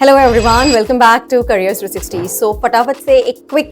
Hello everyone, welcome back to Careers 360. So फटाफट से एक quick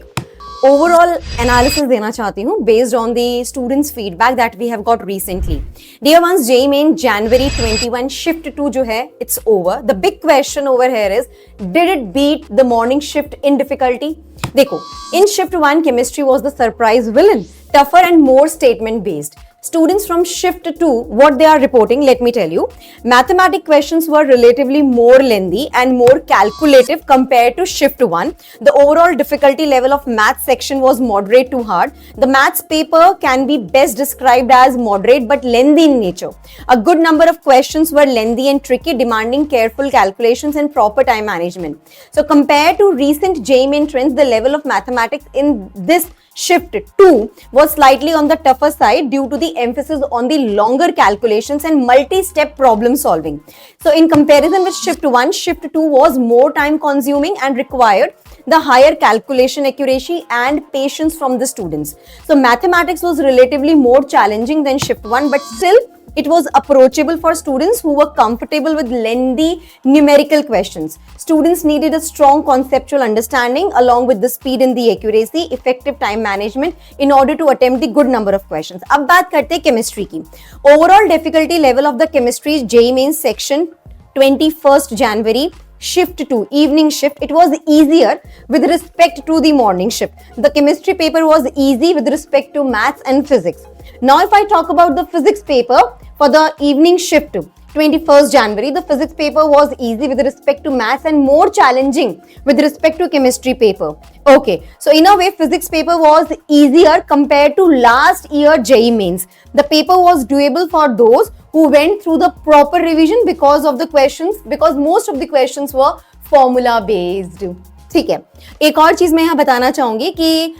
overall analysis देना चाहती हूँ based on the students feedback that we have got recently. Dear ones, JEE Main January 21 shift 2 जो है it's over. The big question over here is, did it beat the morning shift in difficulty? देखो, in shift 1 chemistry was the surprise villain, tougher and more statement based. Students from shift 2, what they are reporting, let me tell you. Mathematic questions were relatively more lengthy and more calculative compared to shift 1. The overall difficulty level of math section was moderate to hard. The maths paper can be best described as moderate but lengthy in nature. A good number of questions were lengthy and tricky, demanding careful calculations and proper time management. So compared to recent JEE Main trends, the level of mathematics in this shift 2 was slightly on the tougher side due to the emphasis on the longer calculations and multi-step problem solving. So in comparison with shift 1, shift 2 was more time consuming and required the higher calculation accuracy and patience from the students. So mathematics was relatively more challenging than shift 1, but still it was approachable for students who were comfortable with lengthy numerical questions. Students needed a strong conceptual understanding along with the speed and the accuracy, effective time management in order to attempt the good number of questions. अब बात करते हैं chemistry की. Overall difficulty level of the chemistry JEE Main section 21st January shift 2 evening shift, it was easier with respect to the morning shift. The chemistry paper was easy with respect to maths and physics. Now if I talk about the physics paper for the evening shift 21st January, the physics paper was easy with respect to maths and more challenging with respect to chemistry paper. Okay, so in a way physics paper was easier compared to last year JEE Mains. The paper was doable for those who went through the proper revision because most of the questions were formula based. ठीक है, एक और चीज मैं यहाँ बताना चाहूंगी कि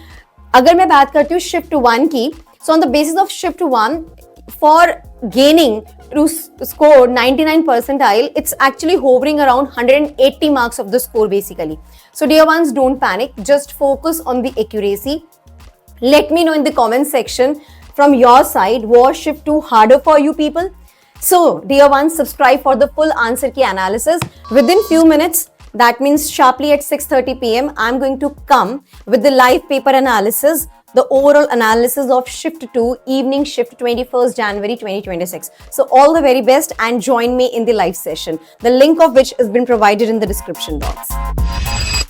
अगर मैं बात करती हूँ शिफ्ट 1 की, so on the basis of shift 1, for gaining to score 99 percentile, it's actually hovering around 180 marks of the score basically. So dear ones, don't panic, just focus on the accuracy. Let me know in the comment section from your side, was shift 2 harder for you people? So dear ones, subscribe for the full answer key analysis. Within few minutes, that means sharply at 6:30 p.m, I'm going to come with the live paper analysis, the overall analysis of shift 2 evening shift 21st January 2026. So all the very best and join me in the live session, the link of which has been provided in the description box.